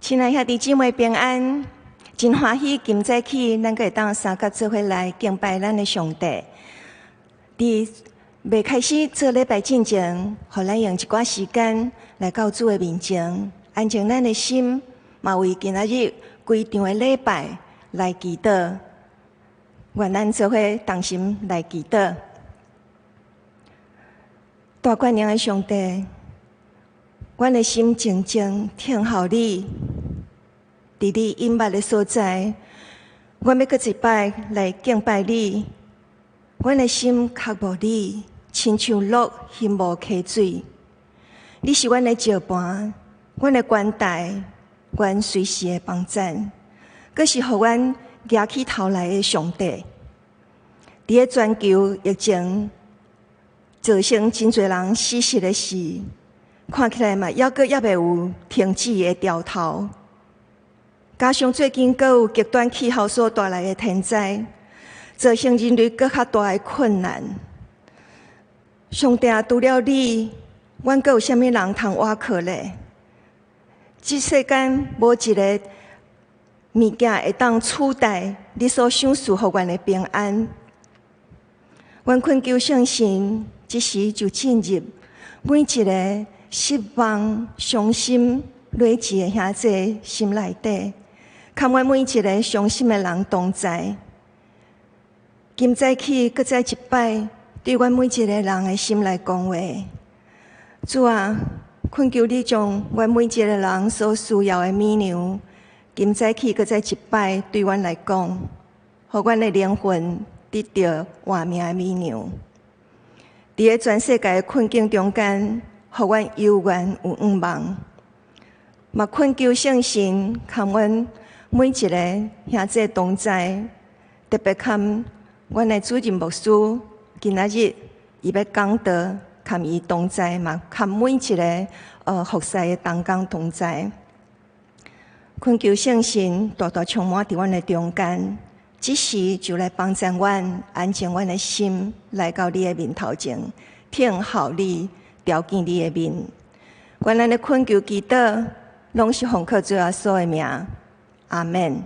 亲爱兄弟姊妹平安，真欢喜今早起，咱个会当三甲做伙来敬拜咱的上帝。伫未开始做礼拜之前，互咱用一寡时间来到主的面前，安静咱的心，嘛为今仔日规场的礼拜来祈祷。愿咱做伙同心来祈祷。大权能的上帝，阮的心静静听候你，伫你隐密的所在，阮要搁一摆来敬拜你。阮的心较无你，亲像鹿翕无溪水。你是阮的石盘，阮的冠带，阮随时的帮赞，阁是互阮举起头来的上帝。伫个全球疫情造成真侪人死失的事，看起来嘛，还阁也袂有停止的苗头。加上最近阁有极端气候所带来的天灾，造成人类更较大的困难。上帝啊，除了你，阮阁有啥物人通倚靠咧？这世间无一个物件会当取代你所赏赐互阮的平安。阮恳求圣神，即时就进入每一个失望、伤心、累积的兄弟心内底，看阮每一个伤心的人同在。今早起，搁再一摆，对阮每一个人的心来讲话。主啊，恳求你将阮每一个人所需要的美粮，今早起搁再一摆对阮来讲，互阮的灵魂得到活命的美粮。伫个全世界的困境中间，互阮永远有盼望。嘛恳求圣神，看阮每一个兄弟同在，特别看阮的主任牧师，今仔日伊要讲道，看伊同在嘛，看每一个服侍的同工同在。恳求圣神大大充满伫阮的中间，即时就来帮助阮，安静阮的心，来到你的面头前，听候你，朝见你的面。愿咱的恳求祈祷，拢是奉靠主耶稣的名，阿们。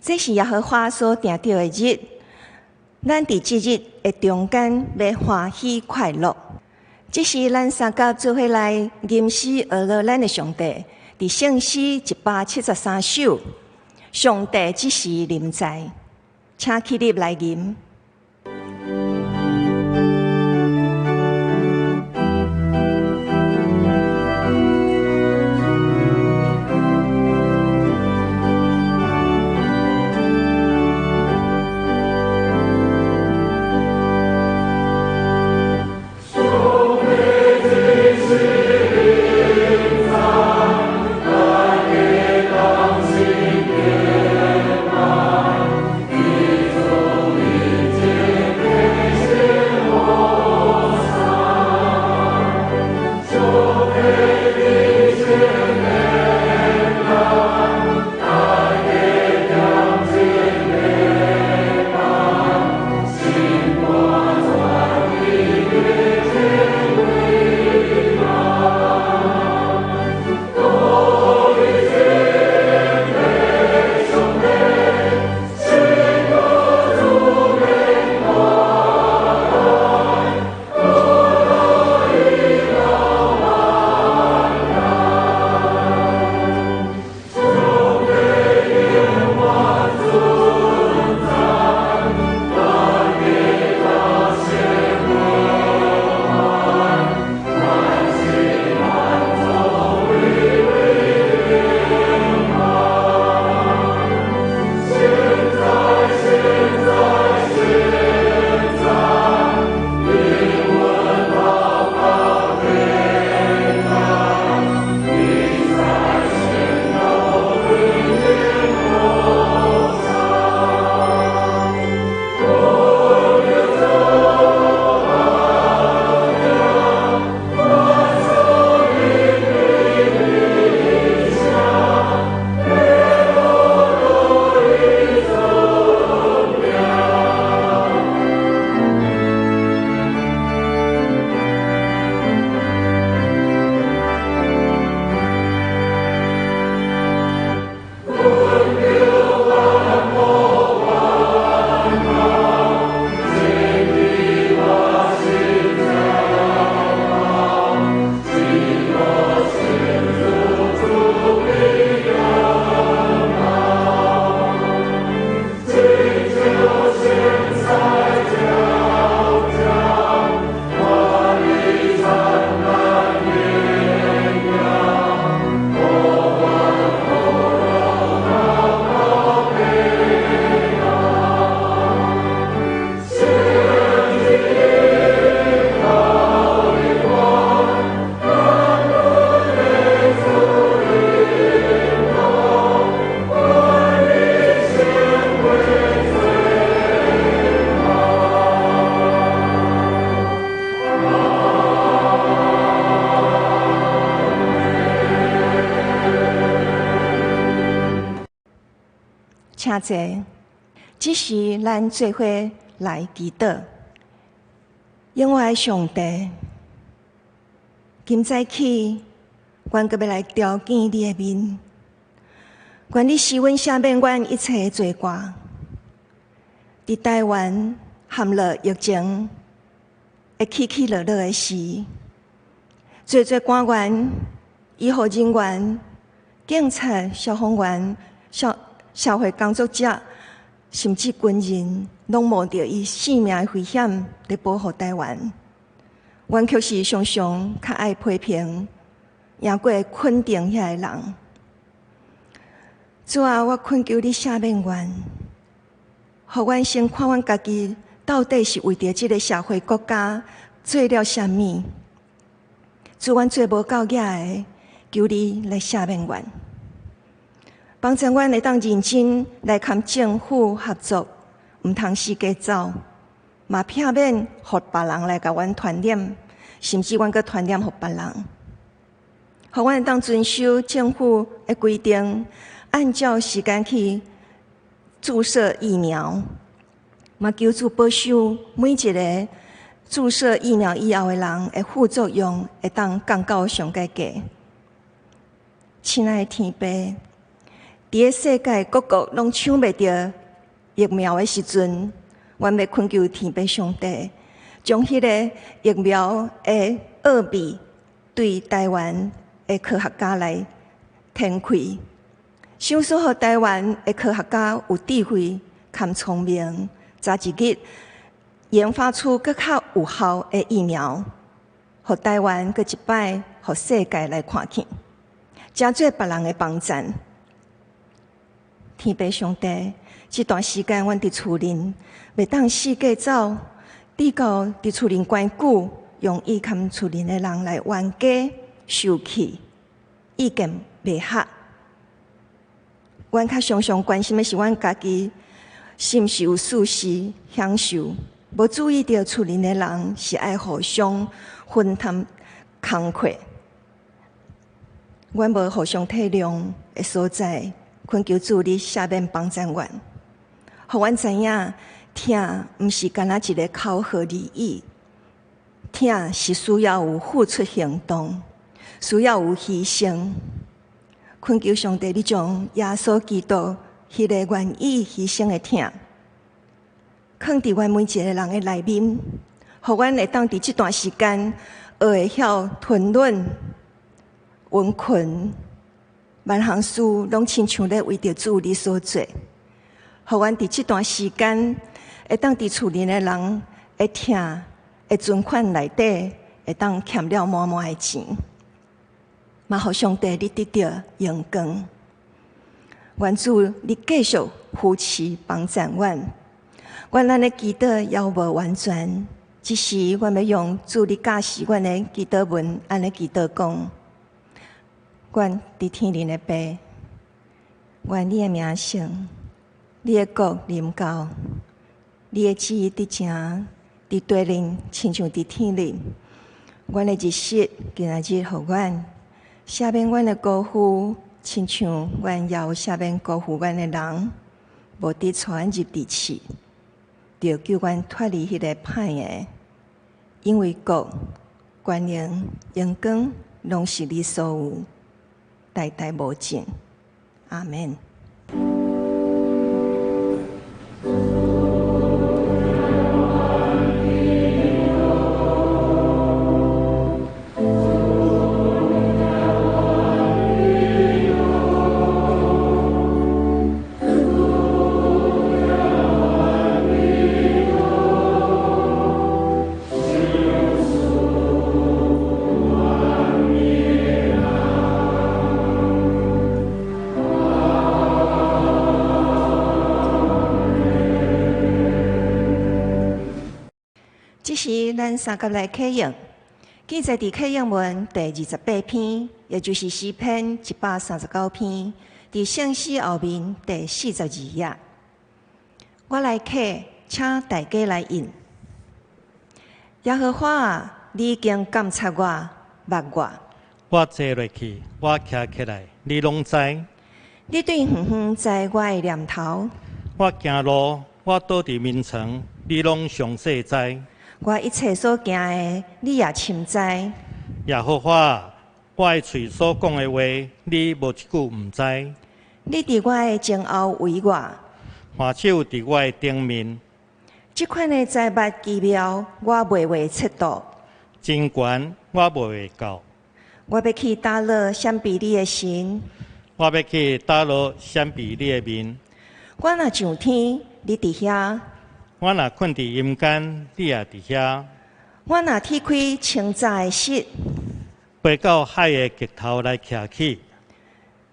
这是耶和华所定定的日，咱伫即日的中间要欢喜快乐。这是咱三甲做伙来吟诗而乐咱的上帝，伫圣诗173首，上帝即时临在，请起立来吟。请坐，这时咱做伙来祈祷。永爱上帝，今早起，阮阁要来朝见你的面，愿你使阮赦免阮一切的罪过。伫台湾陷落疫情会起起落落的时，做官员、医护人员、警察、消防员、社会工作者，甚至军人，拢冒着伊性命的危险来保护台湾。阮却是常常较爱批评，赢过肯定遐个人。主啊，我恳求你赦免阮，互阮先看阮家己到底是为着即个社会国家做了啥物。主，阮做无够野的，求你来赦免阮。帮助阮会当认真来跟政府合作，毋通四界走，嘛避免互别人来甲阮传染，甚至阮阁传染互别人。互阮会当遵守政府的规定，按照时间去注射疫苗，嘛求主保守每一个注射疫苗以后的人的副作用会当降到上界低。亲爱的天父，伫个世界各国拢抢袂着疫苗的时阵，阮要恳求天父上帝，将迄个疫苗的奥秘对台湾的科学家来展开，想说，互台湾的科学家有智慧、含聪明，早一日研发出更较有效的疫苗，互台湾搁一摆，互世界来看见，真做别人的帮衬。天父上帝，这段时间阮伫厝里，袂当四界走，直到伫厝里关久，用伊含厝里的人来冤家受气，意见袂合。阮较常常关心的是阮家己是毋是有舒适享受，无注意到厝里的人是爱互相分摊工课。阮无互相体谅的所在，恳求主你赦免帮助阮，互阮知影，疼毋是干那一个口号而已，疼是需要有付出行动，需要有牺牲。恳求上帝，你将耶稣基督迄个愿意牺牲的疼，放伫阮每一个人的内面，互阮会当伫这段时间，学会晓吞忍、温困，万项事拢亲像咧为着主你所做，互阮伫这段时间，会当伫厝里的人会疼的存款内底，会当欠了满满的钱。嘛，互上帝你得到荣光，愿主你继续扶持帮助阮。阮安尼祈祷也无完全，只是阮要用主你教示阮的祈祷文，安尼祈祷讲：阮伫天里的爸，愿你的名圣，你的国临到，你的旨意伫正伫地里，亲像伫天里。阮的日食今仔日互阮。赦免阮的辜负，亲像阮也有赦免辜负阮的人，无伫带阮入地狱，着救阮脱离迄个歹的。因为国、权能、荣光，拢是你所有，代代无尽。阿们。这是咱三甲来启用，记载伫启用文第28篇，也就是诗篇139篇，伫圣诗后面第42页。我来启，请大家来引。耶和华啊，你已经监察我、捌我。我坐落去，我徛起来，你拢知。你对远远知我的念头。我行路，我倒伫眠床，你拢详细知。我一切所行的，你也深知。耶和华，我的嘴所讲的话，你无一句毋知。你伫我的前后为我，反手伫我的顶面。这款的财物奇妙，我袂会测度。真悬，我袂会到。我要去打落闪避你的神。我要去打落闪避你的面。我若上天，你伫遐。我若困伫阴间，你也伫遐。我若踢开清早的室，飞到海的极头来徛起。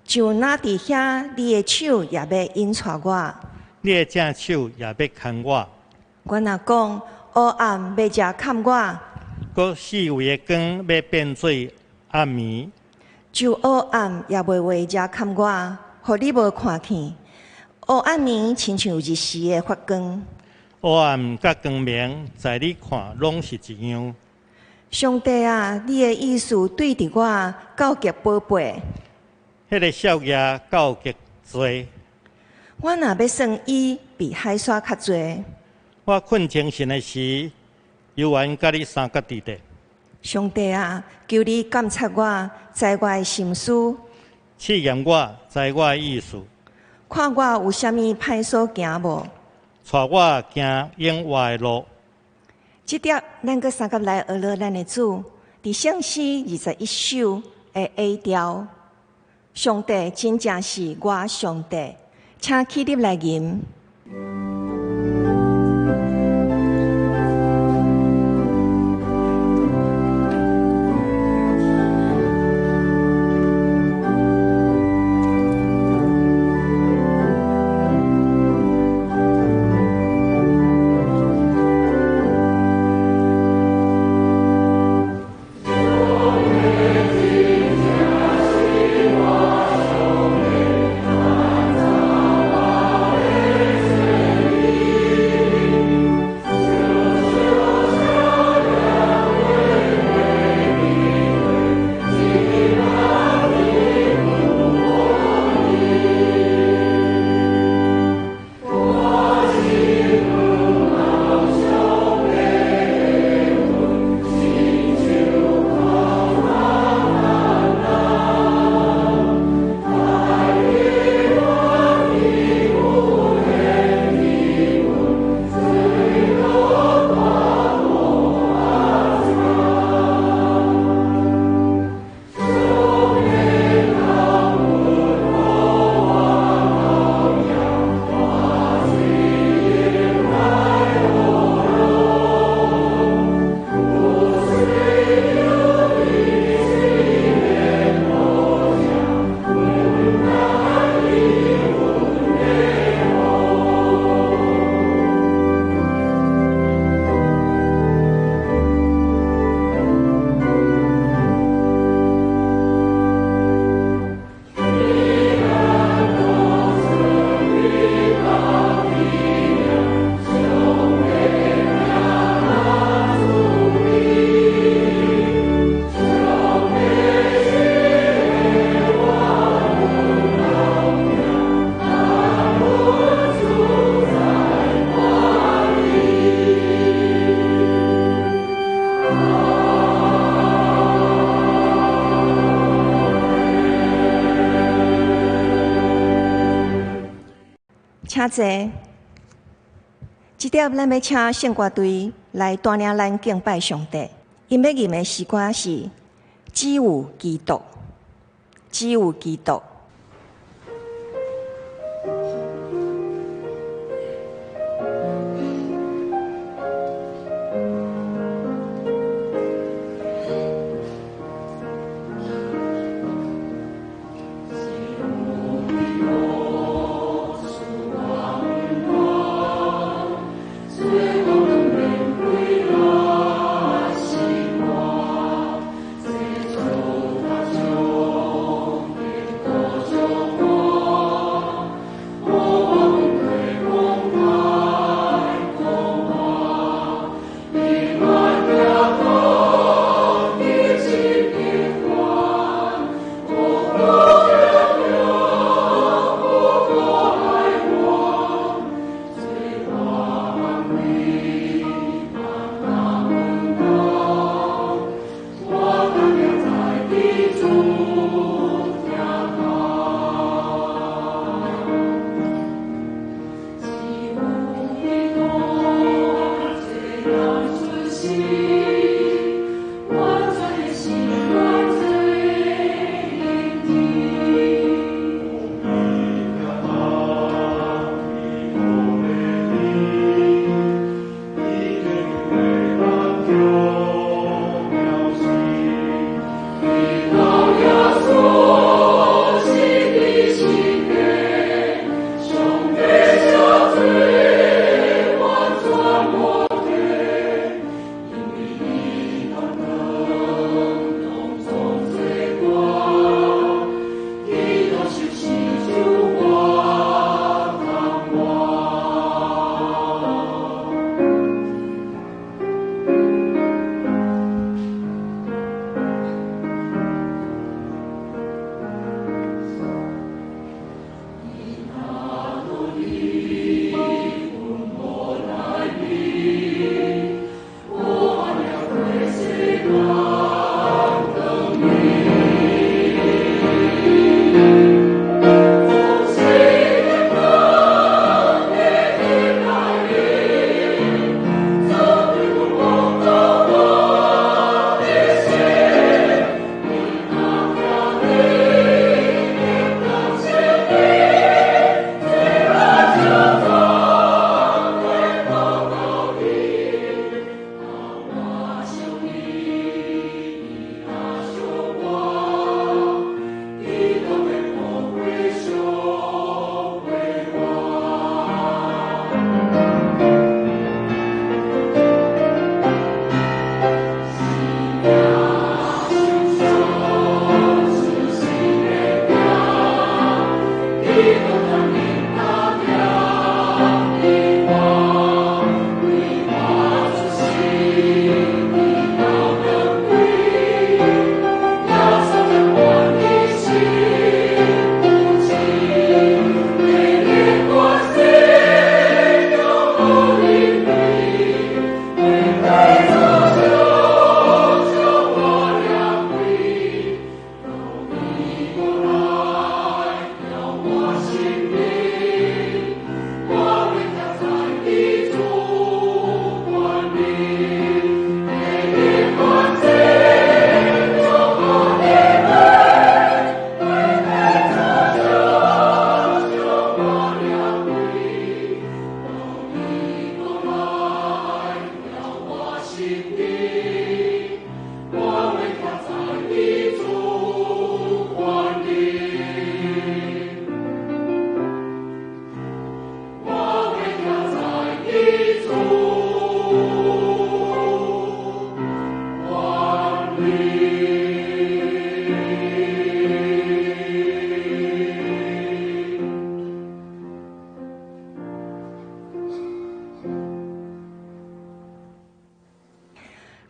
就若伫遐，你的手也要引带我。你的正手也要牵我。我若讲黑暗要遮砍我，搁四围的光要变做暗暝，就黑暗也袂为遮砍我，互你无看见。黑暗暝亲像日时的发光。黑暗甲光明，在你看拢是一样。上帝啊，你的意思对伫我够极宝贝。迄个少爷够极多。我若要算伊比海沙较多。我困精神的时，犹原甲你三角伫地。上帝啊，求你监察我，知我的心思，试验我，知我的意思，看我有啥物歹所行无。带我行永活的路。这点，咱搁三甲来学了咱的主，伫圣诗21首的 A 调。上帝真正是我上帝，请起立来吟。请坐。这点咱要请圣歌队来带领咱敬拜上帝。因要吟的诗歌是《只有基督》，只有基督。我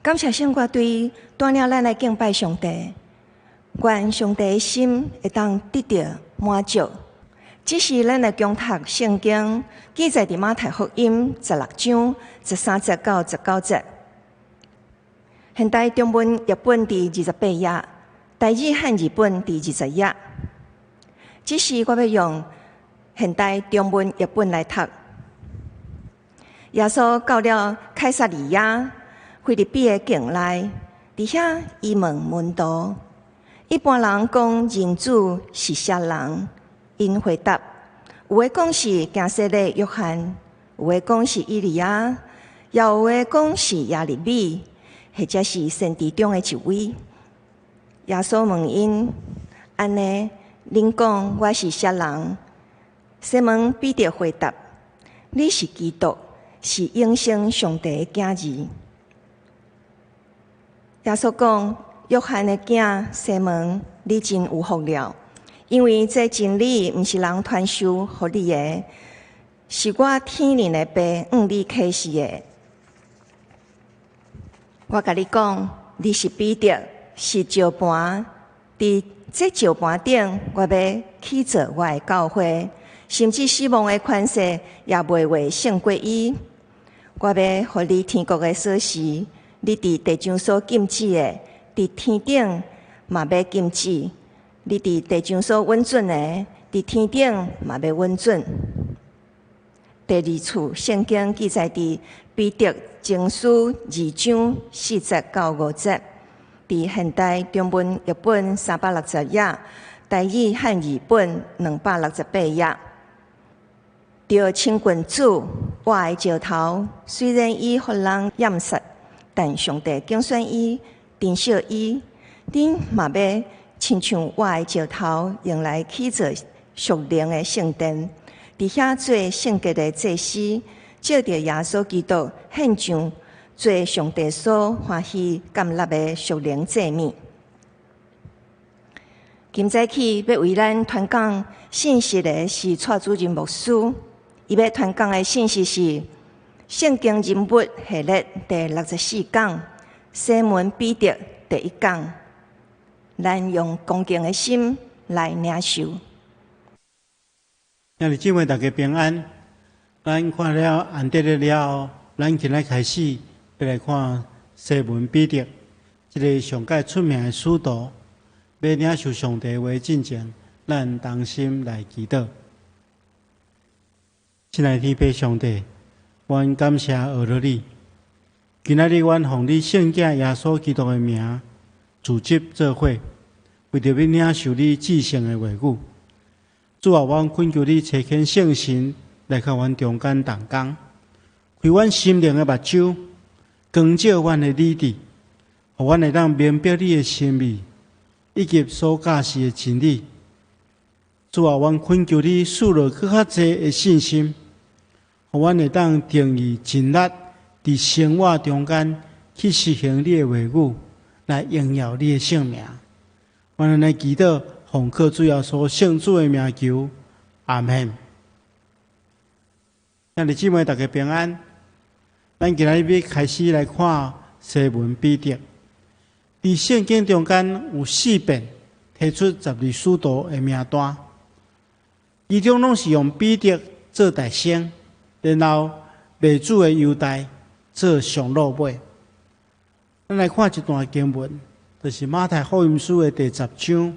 感谢圣我对带领咱来敬拜上帝，愿上帝的心会当得到满足。这是咱来共读圣经，记载伫马太福音16章13节到19节。现代中文译本第28页，台语汉语本第20页。这是我要用现代中文译本来读。耶稣到了凯撒利亚腓立比的境内，伫遐伊问门徒：一般人讲人子是啥人？因回答：有诶讲是加西利约翰，有诶讲是以利亚，也有诶讲是亚利米，或者是先知中诶一位。耶稣问因：安尼，恁讲我是啥人？西门彼得回答：你是基督，是永生上帝的囝儿。耶稣讲：约翰的囝西门，你真有福了。因为这真理毋是人传授互你的，是我天灵的爸向你启示的。我甲你讲，你是彼得，是石盘。伫这石盘顶，我要起造我的教会，甚至死亡的权势也袂话胜过伊。我要互你天国的锁匙，你伫地上所禁止的，伫天顶嘛要禁止。你伫地上所稳准的，伫天顶嘛要稳准。第二处圣经记载伫彼得前书2章4节到5节，伫现代中文译本360页，台语汉语本268页。着亲近主，我的石头，虽然伊互人厌杀，但上帝拣选伊，珍惜伊，恁嘛要亲像我的石头，用来起造属灵的圣殿，伫遐做圣洁的祭司，照着耶稣基督献上，做上帝所欢喜甘纳的属灵祭物。今早起要为咱传讲信息的是蔡主任牧师，伊要传讲的信息是圣经人物系列第64讲，西门彼得第1讲。咱用恭敬的心来领受。兄弟姊妹，大家平安。咱看了安德了，咱今仔开始要来看西门彼得，一个上界出名的使徒。要领受上帝话进前，咱同心来祈祷。亲爱的天父上帝，阮感谢学了你。今仔日阮奉你圣子耶稣基督的名。组织做伙，为着要领受你至圣的话语。主啊，阮恳求你差遣圣神来到阮中间同工，开阮心灵的目睭，光照阮的理智，互阮会当明白你的心意，以及所教示的真理。主啊，阮恳求你赐落更较侪的信心，互阮会当定义尽力伫生活中间去实行你的话语。来荣耀你的圣名，阮来祈祷，奉靠主耶稣圣主的名求，阿门。兄弟姊妹，大家平安。咱今日要开始来看西门彼得。伫圣经中间有4遍提出12使徒的名单，其中拢是用彼得做大先，然后卖主的犹大做上落尾。咱来看一段经文，就是马太福音书的第10章，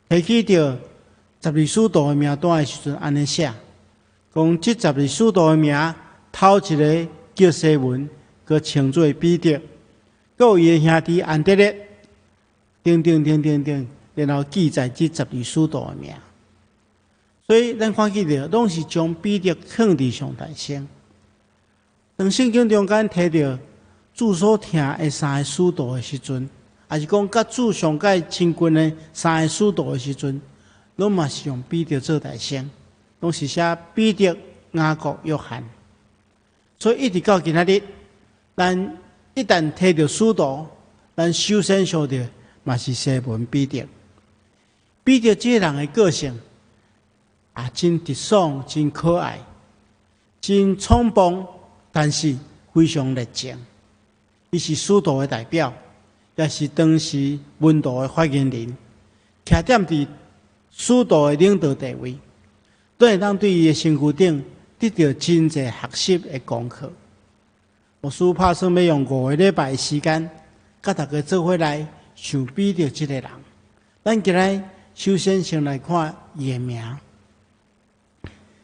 提起到12使徒的名单的时阵，安尼写，讲这12使徒的名，头一个叫西门，佮称作彼得，佮有伊的兄弟安德烈，等，然后记载这12使徒的名。所以咱看起到，拢是将彼得放伫上大先。当圣经中间提到。主所听的3个使徒的时阵，也是讲甲主上界亲近的3个使徒的时阵，拢嘛是用彼得做大先，拢是写彼得、雅各、约翰。所以一直到今仔日，咱一旦提到使徒，咱首先想到嘛是西门彼得。彼得这个人的个性也真直爽、真可爱、真冲动，但是非常热情。伊是使徒的代表，也是当时门徒的发言人，徛踮伫使徒的领导地位，都会当对伊的身躯顶得到真侪学习的功课。牧师打算要用5个礼拜的时间，甲大家做伙来想彼得这个人。咱今日首先来看伊的名。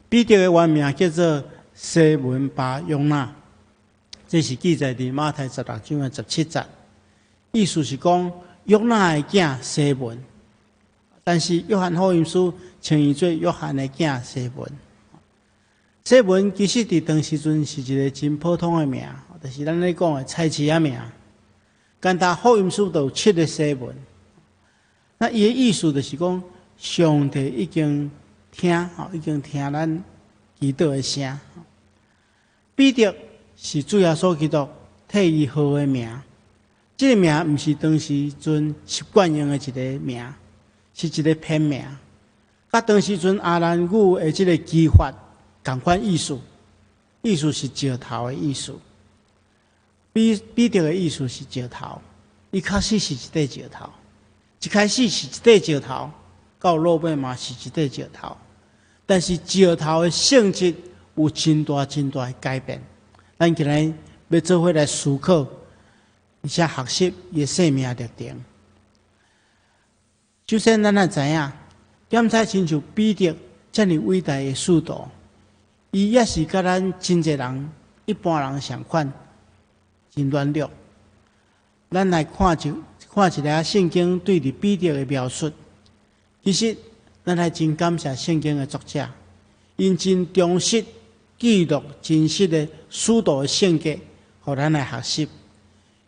彼得的原名叫做西门巴约纳，这是记载伫马太16章的17节，意思是讲约纳的囝西门，但是约翰福音书称伊做约翰的囝西门。西门其实伫当时阵是一个真普通的名，就是咱咧讲的菜市仔名。简单福音书都有7个西门，那伊的意思就是讲，上帝已经听咱祈祷的声。彼得是主耶稣基督替伊号的名，这个名毋是当时阵习惯用的一个名，是一个片名。甲当时阵阿兰语的这个记法同款意思，意思是石头的意思。彼得的意思是石头，伊确实是一块石头。一开始是一块石头，到落尾嘛是一块石头。但是石头的性质有真大的改变。咱今日要做伙来思考，而且学习伊的生命特点。首先，咱也知影，检查亲像彼得这么伟大的使徒，伊也是甲咱真侪人一般人相款，真软弱。咱来看一下圣经对伫彼得的描述。其实，咱还真感谢圣经的作者，因真忠实记录真实的使徒的性格，互咱来学习。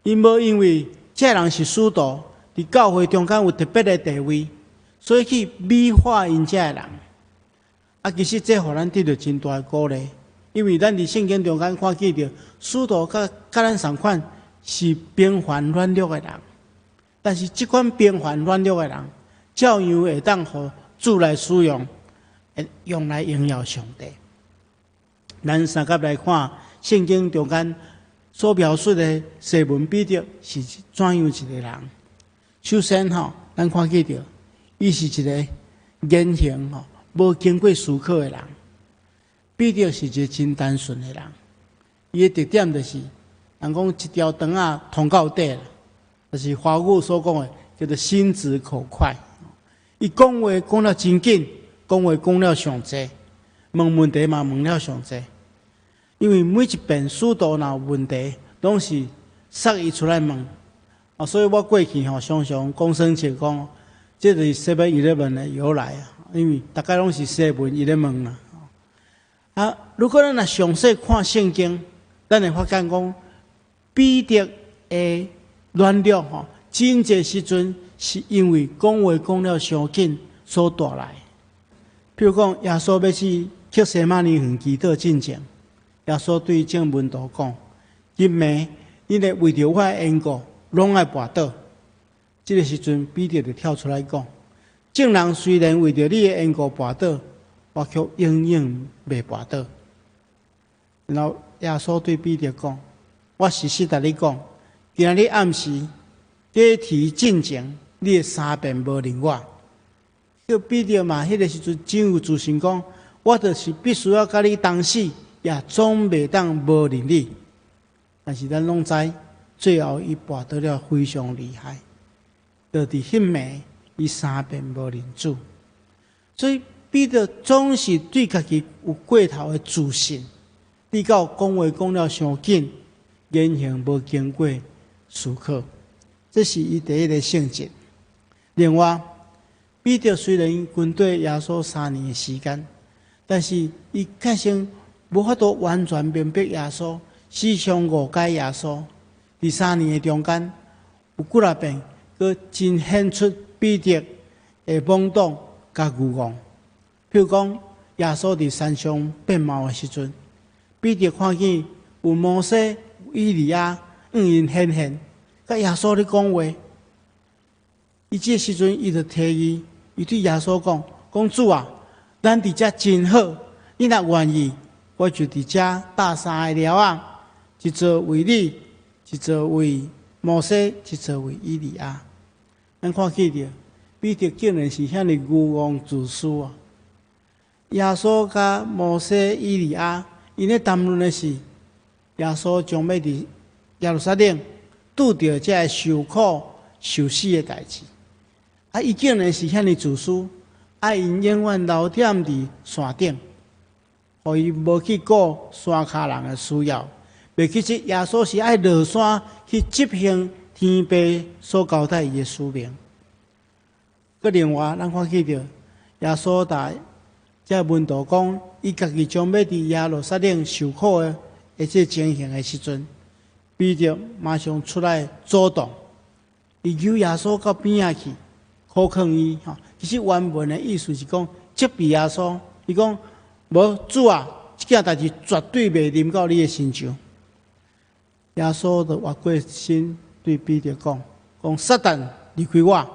因无因为这人是使徒，伫教会中间有特别的地位，所以去美化因这人。其实这互咱得到真大的鼓励，因为咱伫圣经中间看见着使徒甲咱同款是平凡软弱的人，但是这款平凡软弱的人，照样会当互主来使用，用来荣耀上帝。咱三甲来看圣经中间所描述的西门彼得是怎样一个人？首先咱看见着，伊是一个言行无经过思考的人。彼得是一个真单纯的人，伊的特点就是，人讲一条肠啊通到底啦，就是华语所讲的叫做心直口快。伊讲话讲了真紧，讲话讲了上济，问题嘛问了上济。因为每一遍使徒若有问题，拢是塞伊出来问。所以我过去常常讲生笑讲，这就是 7-11 的由来啊。因为大概拢是西门伊咧问啦。如果咱若详细看圣经，咱会发现讲彼得的软弱真侪时阵是因为讲话讲了伤紧所带来。譬如讲，耶稣要去克西马尼园祈祷进前，耶稣对众门徒讲：“今暝你咧为着我的缘故，拢爱跋倒。”这个时阵，彼得就跳出来讲：“众人虽然为着你的缘故跋倒，我却永远袂跋倒。”然后耶稣对彼得讲：“我实实甲你讲，今日暗时第一天进前，你会3遍无认我。”叫彼得嘛，迄个时阵真有自信讲，我就是必须要甲你同死，也总袂当无认你。但是咱拢知，最后伊跋倒了非常厉害，就伫迄暝，伊3遍无认主。所以彼得总是对家己有过头的自信，直到讲话讲了伤紧，言行无经过思考，这是伊第一个性质。另外，彼得虽然跟对耶稣3年的时间，但是伊确实无法度完全明白耶稣，时常误解耶稣。伫3年的中间，有几啊遍，佮真显出彼得的懵懂甲愚妄。譬如讲，耶稣伫山上变貌的时阵，彼得看见有摩西、有以利亚因显现，甲耶稣咧讲话。伊这时阵，伊就提伊对耶稣讲：“公主啊，咱伫遮真好，你若愿意，我就伫遮搭3个寮仔，一座为你，一座为摩西，一座为以利亚。咱看见着彼得竟然是遐尼愚妄自私啊！耶稣甲摩西、以利亚，因咧谈论的是耶稣将要伫耶路撒冷拄着这受苦、受死的代志。啊，伊竟然是遐尼自私，因永远留忝伫山顶，互伊无去顾山骹人的需要。袂记即耶稣是爱落山去执行天父所交代伊的使命。佮另外，咱看见着耶稣大这门徒讲，伊家己将要伫耶路撒冷受苦的这情形的时阵，彼得马上出来阻挡，伊求耶稣到边仔去，苦劝伊。其实原文的意思是讲，责备耶稣，伊讲无主啊，这件代志绝对袂临到你的身上。耶稣就越过身对彼得讲：撒旦离开我，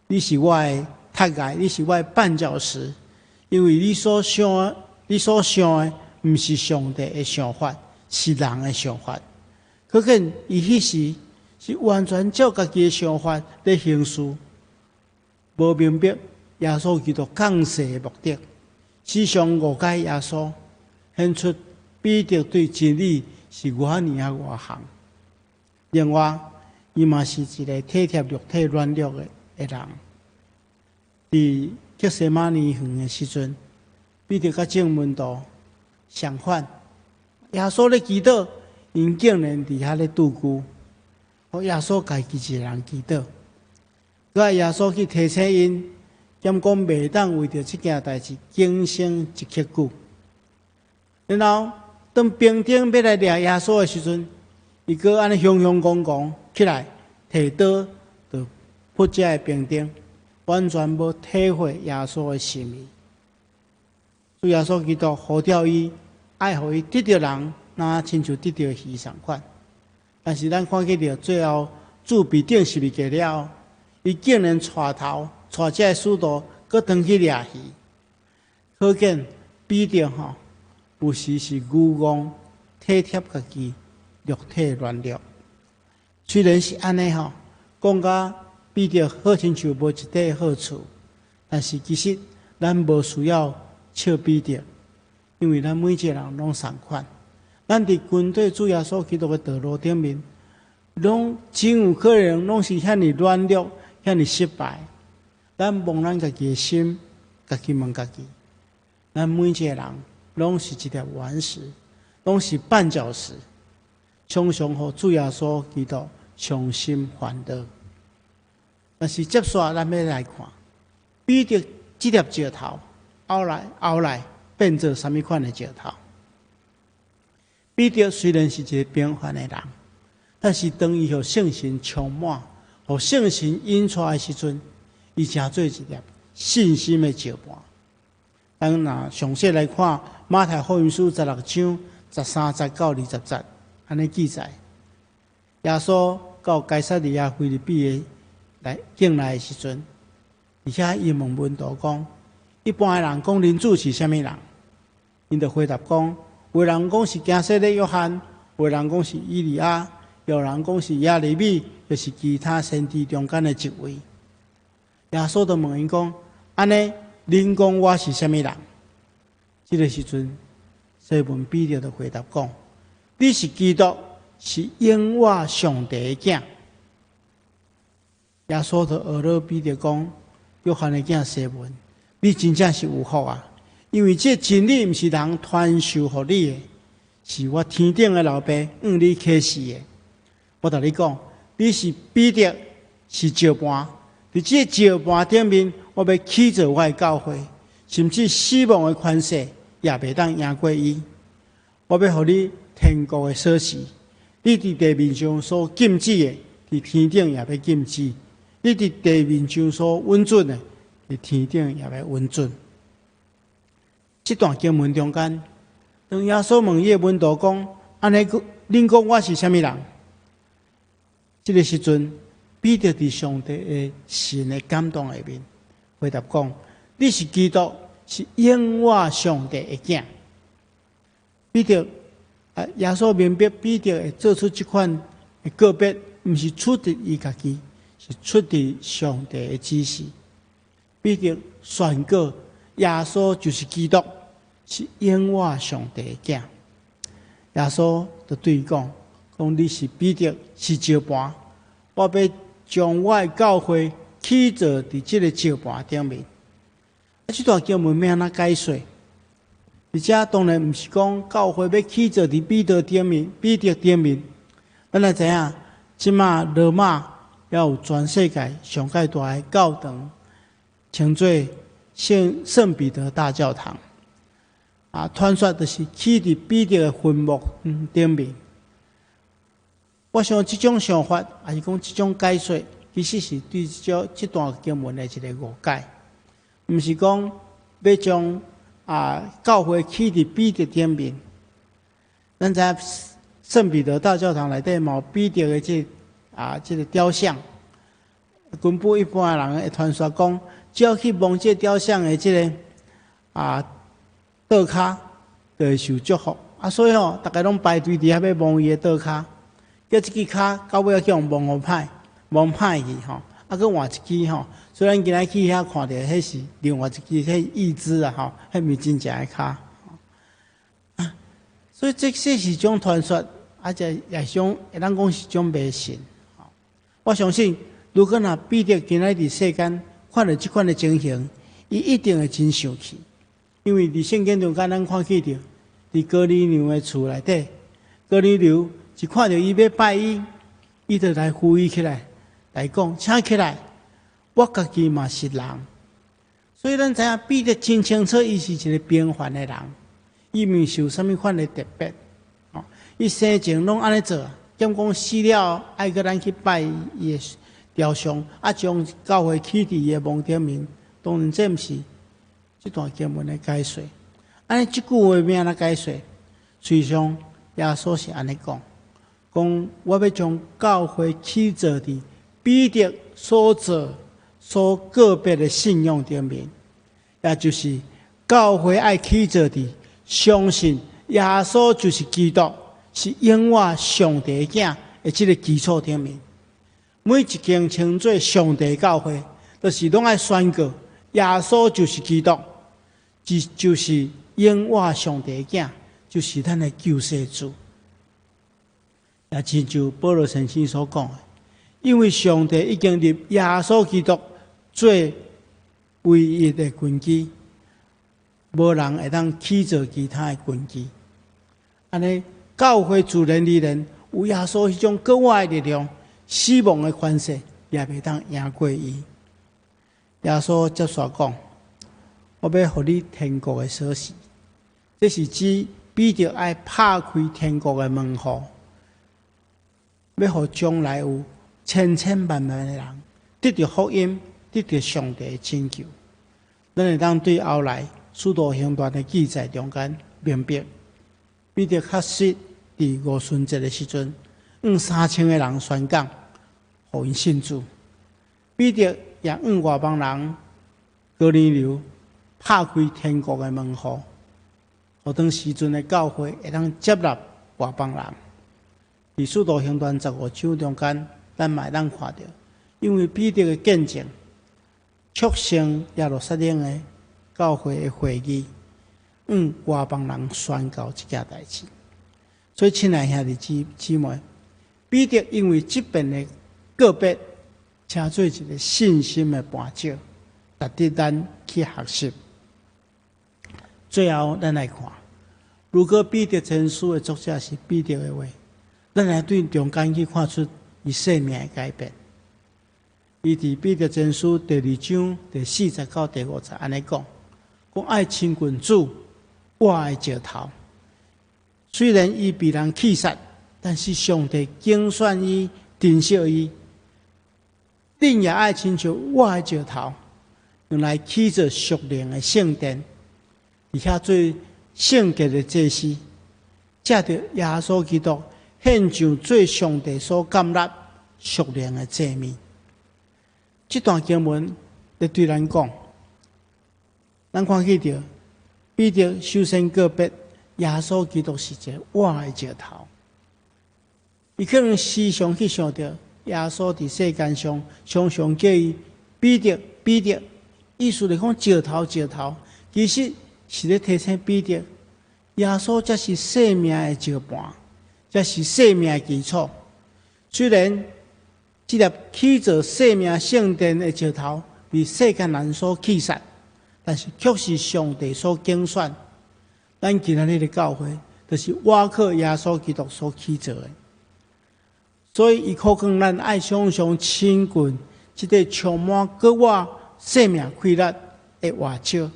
你是我的太碍，你是我的绊脚石，因为你所想的，毋是上帝的想法，是人的想法。可见伊迄时是完全照家己的想法在行事，无明白耶稣基督降世的目的，时常误解耶稣，显出彼得对真理是偌尼啊外行。另外，伊嘛是一个体贴肉体软弱的人。伫get西玛尼园的时阵，彼得甲众门徒相反，耶稣咧祈祷，因竟然伫遐咧度孤，互耶稣家己一个人祈祷。佮耶稣去提醒因，兼讲袂当为着即件代志惊声一刻久。然后当兵丁要来掠耶稣的时阵，伊搁安尼雄雄公公起来，摕刀就扑这个兵丁，完全无体会耶稣的心意。主耶稣基督呼召伊，爱互伊得着人，那亲像得着鱼同款。但是咱看见着最后主被钉十字架了，伊竟然带头带这个使徒，搁转去掠鱼。可见彼得有时是愚妄体贴家己肉体软弱。虽然是安尼讲甲彼得好亲像无一块好处，但是其实咱无需要笑彼得，因为咱每一个人拢同款。咱伫军队主耶稣基督的道路顶面，拢真有可能拢是遐尼软弱、遐尼失败。咱望咱家己的心，家己问家己，咱每一个人拢是一粒顽石，拢是绊脚石，常常互主耶稣基督伤心烦恼。但是接下咱要来看，彼得这粒石头后来变做什么款的石头？彼得虽然是一个平凡的人，但是当伊互圣神充满，互圣神引出来的时阵，伊成做一粒信心的石盘。咱若详细来看马太福音书16章13节到20节，安尼记载：耶稣到该撒利亚腓立比来境内的时阵，而且伊问门徒讲：一般的人讲人子是啥物人？因就回答讲：有人讲是加色列约翰，有人讲是以利亚，有人讲是亚利米，就是其他先知中间的一位。耶稣就问因讲：安尼，恁讲我是啥物人？这个时阵，西门彼得就回答讲：你是基督，是永活上帝的囝。耶稣就学了彼得讲：约翰的囝西门，你真正是有福啊！因为这真理不是人传授给你的，是我天顶的老爸向你启示的。我同你讲，你是彼得，是石盘，在这石盘顶面，我要起造我的教会，甚至死亡的权势也袂当赢过伊。我要给你天国的锁匙，你伫地面上所禁止的，伫天顶也要禁止；你伫地面上所稳准的，伫天顶也要稳准。这段经文中间，当耶稣问伊的门徒讲：安尼，恁讲我是啥物人？这个时阵，彼得伫上帝的神的感动下面，回答讲：你是基督，是永活上帝的囝。彼得耶稣明白彼得会做出这款个别，毋是出自伊家己，是出自上帝的指示。彼得宣告耶稣就是基督，是永活上帝的囝。耶稣就对伊讲：你是彼得，是石盘，我要将我的教会起造伫即个石盘顶面。这段经文要安怎解说？而且当然毋是讲教会要起造伫彼得顶面。咱来知影，即马罗马要有全世界上界大的教堂，称作圣彼得大教堂。传说就是起伫彼得的坟墓顶面。我想即种想法，还是讲即种解说，其实是对即段经文的一个误解，毋是讲要将教会起伫彼得顶面。咱知影圣彼得大教堂内底有彼得的即个雕像，根本一般人会传说讲，只要去望这雕像的即个倒骹，就会受祝福。所以大家拢排队伫遐要望伊的倒骹。叫一支骹到尾叫人望歹去吼，佮换一支吼。虽然今仔去遐看到，迄是另外一支，迄义肢吼，迄毋是真正的骹。所以这是一种传说，这也是种会当讲是种迷信。我相信，如果彼得今仔伫世间看到即款的情形，伊一定会真生气，因为伫圣经中间咱看起着，伫哥尼流的厝内底，哥尼流。一看到伊要拜伊，伊就来扶伊起来，来讲，请起来，我家己嘛是人。所以咱知影彼得真清楚，伊是一个平凡的人，伊毋受啥物款的特别。伊生前拢安尼做，兼讲死了，爱个咱去拜伊的雕像，将教会起伫伊的墓顶面。当然这毋是这段经文的解说。安尼即句话要安怎解说？实际上耶稣是安尼讲。讲我要将教会起造伫彼得所个别的信仰顶面，也就是教会爱起造伫相信耶稣就是基督，是永活上帝的囝的这个基础顶面。每一间称作上帝教会，就是拢爱宣告耶稣就是基督，就是永活上帝的囝，就是咱的救世主。也亲像保罗先生所讲的，因为上帝已经立耶稣基督做唯一的根基，无人会当起造其他的根基。安尼，教会自然而然有耶稣迄种格外的力量，死亡的权势也袂当赢过伊。耶稣接续讲：“我要互你天国的锁匙。”这是指彼得爱拍开天国的门户。要互将来有千万的人得到福音，得到上帝的拯救。咱会当对后来使徒行传的记载中间明白，彼得确实伫五旬节的时阵，用3000个人宣讲，互因信主。彼得也用外邦人哥尼流拍开天国的门户，互当时阵的教会会当接纳外邦人。伫使徒行传15章中间，咱嘛会当看到，因为彼得的见证，促成耶路撒冷的教会的会议，外邦人宣告这件代志。所以，亲爱兄弟姊妹，彼得因为这边的个别，请做一个信心的伴照，值得咱去学习。最后，咱来看，如果彼得前书的作者是彼得的话，咱来对中间去看出伊生命的改变。伊伫彼得前书第2章第40到第50安尼讲：爱亲近主，我爱石头。虽然伊被人弃杀，但是上帝拣选伊，珍惜伊。恁也爱亲像我爱石头，用来起造属灵的圣殿，而且做圣洁的祭司，借着耶稣基督。献上最上帝所感纳属灵的祭物。这段经文在对咱讲，咱看起着彼得首先个别，耶稣基督是一个我的石头。伊可能时常去想到耶稣伫世间上常常叫伊彼得彼得，意思是讲石头石头，其实是咧提醒彼得，耶稣才是生命的石盘，才是生命的基础。虽然这粒起造生命圣殿的石头被世间人所弃杀，但是却是上帝所拣选。咱今日的教会，就是倚靠耶稣基督所起造的。所以，伊可讲咱爱常常亲近这个充满各我生命快乐的活石，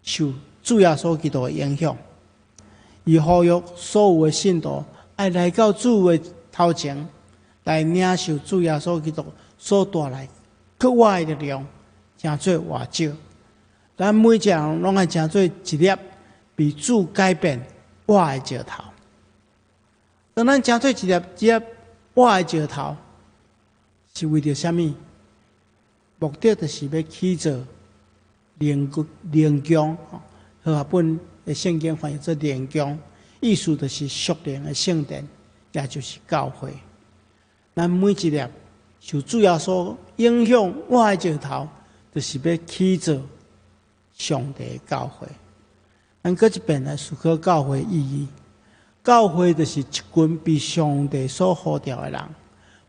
受主耶稣基督的影响。伊呼吁所有的信徒爱来到主的头前，来领受主耶稣基督所带来各我的力量，成做活石。咱每一个人拢爱成做一粒被主改变活的石头。当咱成做一粒活的石头，是为着什么？目的就是要起造灵宫，和合本的圣经翻译做灵宫，意思就是属灵的圣殿，也就是教会。咱每一粒受主要所影响活的石头，就是要起造上帝的教会。咱搁一遍来思考教会的意义。教会就是一群被上帝所呼召的人，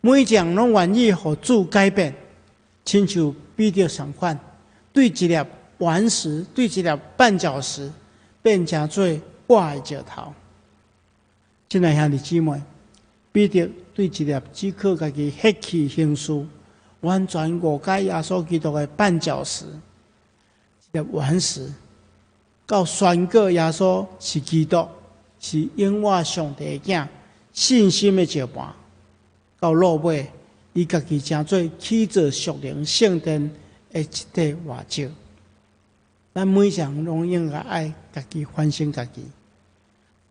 每一个人拢愿意互主改变，亲像彼得相款，对一粒顽石，对一粒绊脚石，变成做活的石头。亲爱兄弟姊妹，彼得对一粒只靠家己血气行事，完全误解耶稣基督的绊脚石，一粒顽石，到宣告耶稣是基督。是永活上帝的囝，信心的石盘。到落尾，伊家己成做起造属灵圣殿的一块活石。咱每个人拢应该爱家己反省家己，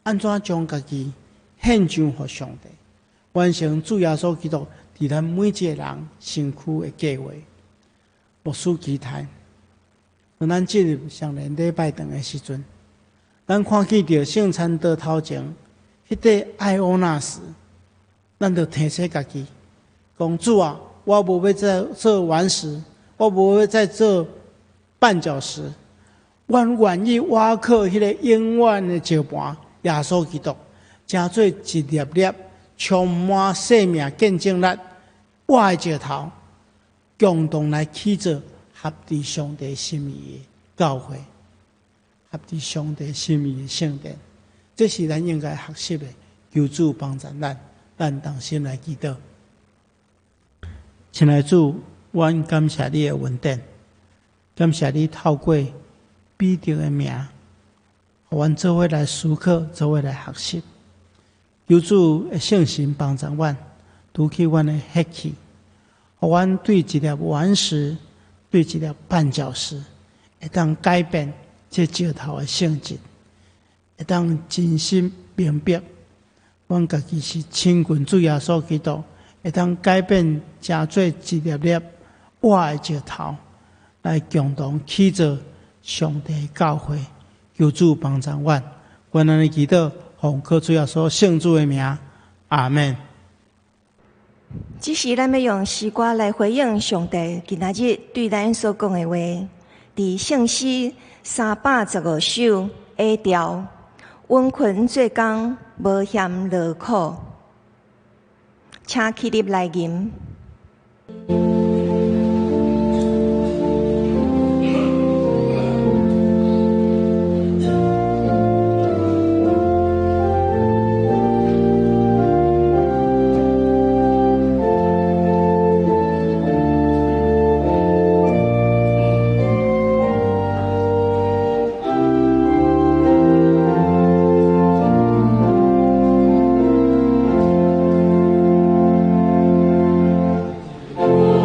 安怎将家己献上给上帝，完成主耶稣基督伫咱每一个人身躯的计划。牧师期待，当咱进入上年礼拜堂的时阵。咱看见着圣餐桌头前，迄块爱欧纳斯，咱就提醒家己，讲主啊，我无要再做顽石，我无要再做绊脚石，我愿意倚靠迄个永远的石盘耶稣基督，成做一粒粒充满生命见证力活的石头，共同来起造合伫上帝心意的教会。合伫上帝心意的圣殿，这是咱应该学习的。求主帮助咱同心来祈祷。亲爱的主，阮感谢你的恩典，感谢你透过彼得的名，互阮做伙来思考，做伙来学习。求主的圣神帮助阮，除去阮的血气，互阮对一粒顽石，对一粒绊脚石，会当改变。这石头的性质，会当真心明白，阮家己是亲近主耶稣基督，会当改变，成做一粒粒活的石头，来共同起造上帝的教会。求主帮助阮，阮安尼祈祷，奉靠主耶稣圣主的名，阿门。只是咱要用诗歌来回应上帝今仔日对咱所讲的话，伫圣诗。315首 A 调，温困做工，无嫌劳苦，请起立来吟。Oh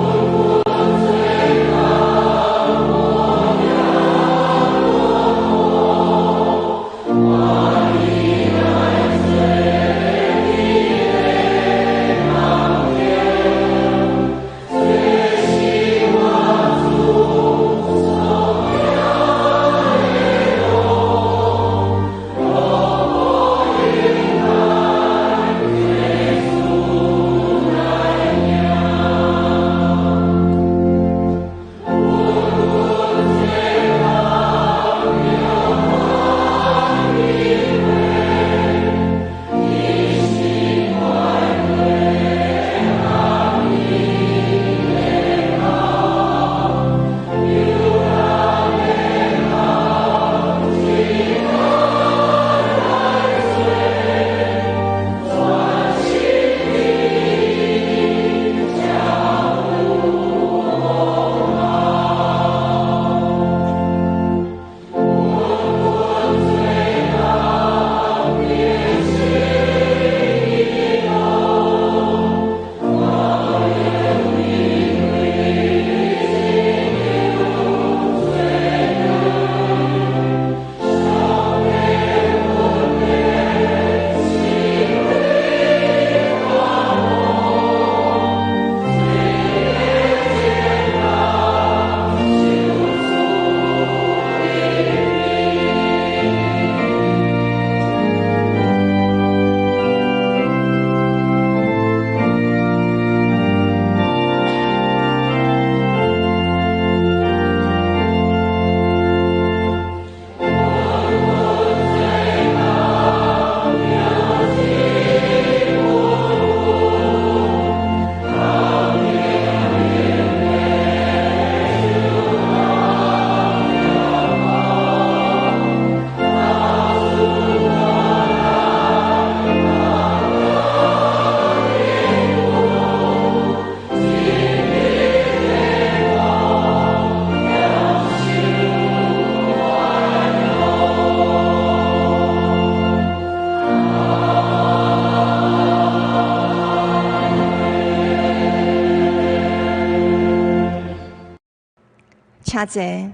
请坐，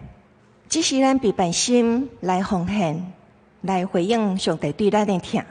这是咱备办心来奉献，来回应上帝对咱的疼。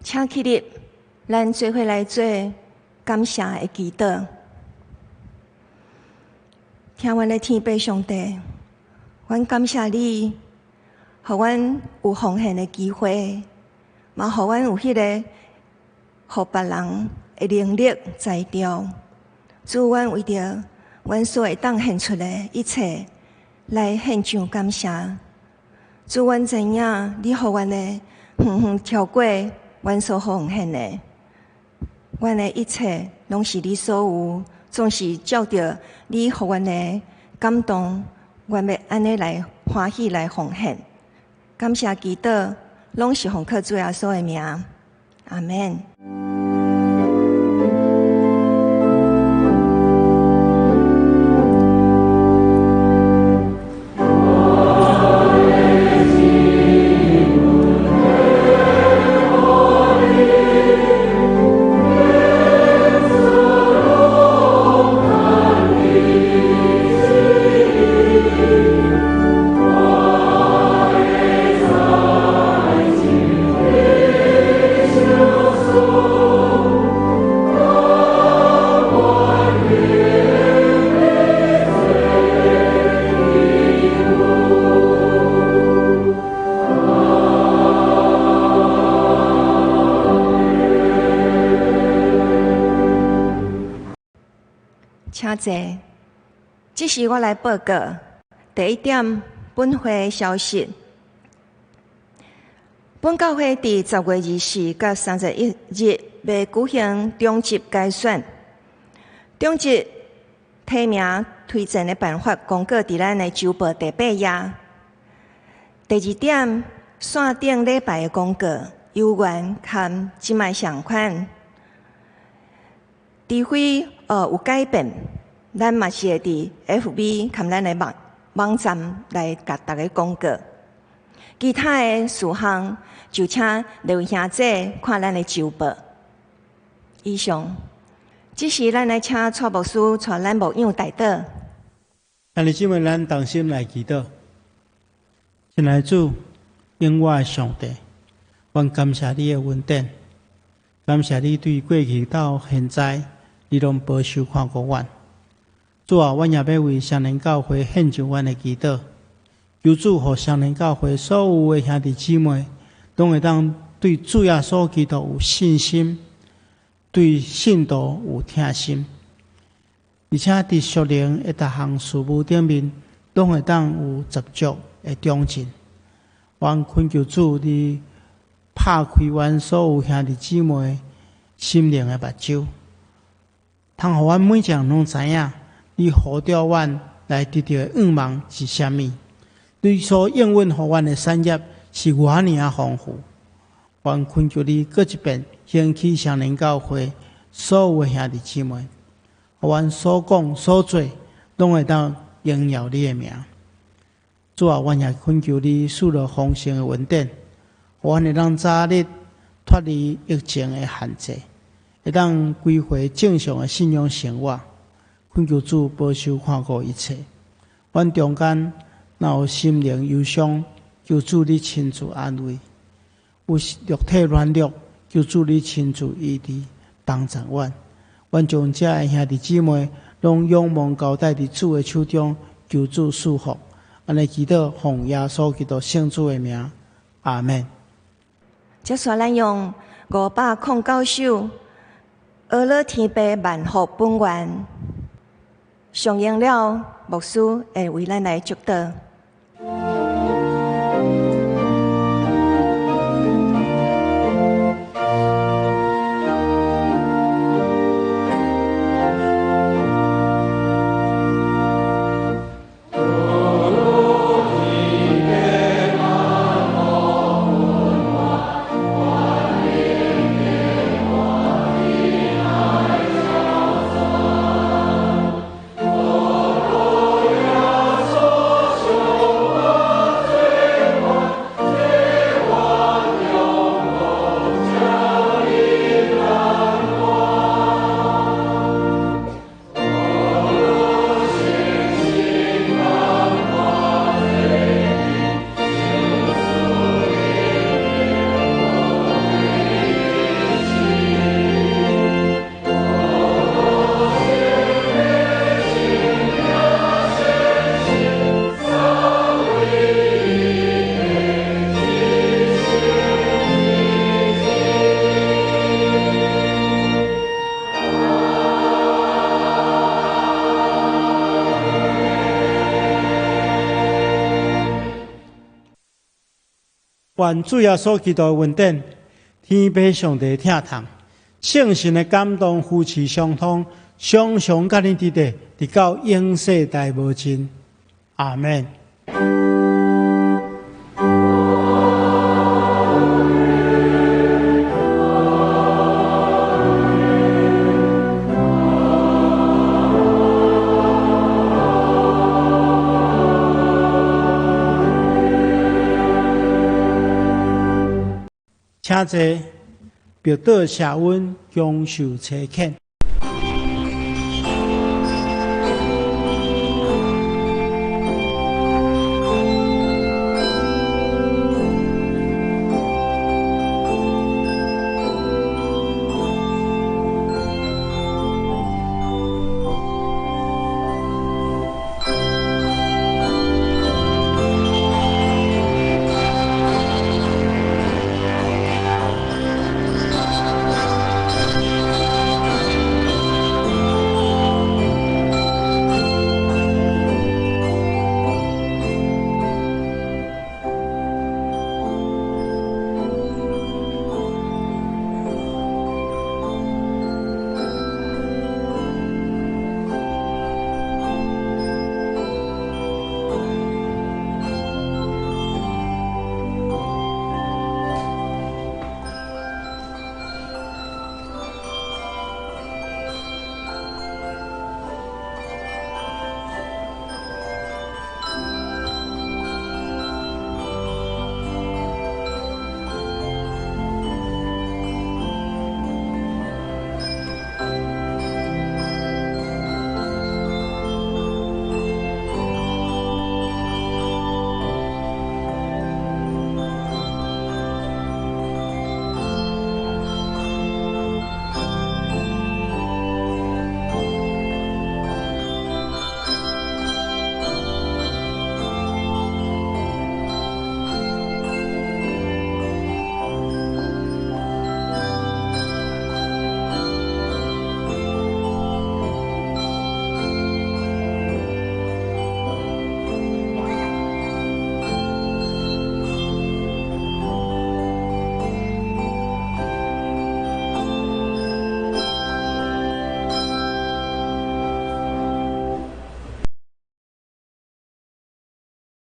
请起立，咱做伙来做感谢的祈祷。听阮的天父上帝，阮感谢你，互阮有奉献的机会，嘛互阮有迄个互别人的能力才调。主，阮为着阮所会当献出的一切来献上感谢。主，阮知影你互阮的远远超过阮所奉献的，阮的一切拢是你所有，总是照着你互阮的感动，阮要安尼来欢喜来奉献。感谢祈祷，拢是奉靠主耶稣的名，阿门。请坐，这是我来报告第一点本会消息。本教会伫10月24到31日要举行中级改选。中级提名推荐的办法公告伫咱的周报第8页。第二点，线顶礼拜的公告有原和即卖相款。除非有改变，咱嘛是会伫 FB 和咱的网站来甲大家公告。其他的事项就请刘兄姐看咱的周报。以上，这是咱来请蔡牧师带咱牧养带导。兄弟姊妹，咱同心来祈祷。亲爱的主，永活的上帝，阮感谢你的恩典，感谢你对过去到现在，你拢保守看顾阮。主啊，阮也要为双连教会献上阮的祈祷，求主互双连教会所有的兄弟姊妹，拢会当对主耶稣基督有信心，对信徒有疼心。而且伫属灵的逐项事务顶面，拢会当有十足的长进。阮恳求主，你拍开阮所有兄弟姊妹心灵的目睭，通互阮每一人拢知影，你呼召阮来得到的愿望是啥物？你所应允互阮的产业是偌尔丰富。阮恳求你搁一遍兴起双连教会所有的兄弟姊妹。阮所讲所做，拢会当荣耀你的名。主啊，阮也恳求你赐落丰盛的恩典，阮会当早日脱离疫情的限制，会当归回正常的信仰生活。恳求主保守看顾一切。阮中间若有心灵忧伤，求主你亲自安慰；有肉体软弱，求主你亲自医治帮助阮。阮将这的兄弟姊妹，拢仰望交代伫主的手中，求主赐福。安尼祈祷，奉耶稣基督圣主的名，阿门。接续咱用509首《阿拉天父万福本愿》，上映了牧师会为咱来祝祷。愿主耶稣基督的恩典，天父上帝疼痛，圣神的感动，夫妻相通，常常甲你伫地，直到永世代无尽。阿门。请坐，表导谢恩，享受车见。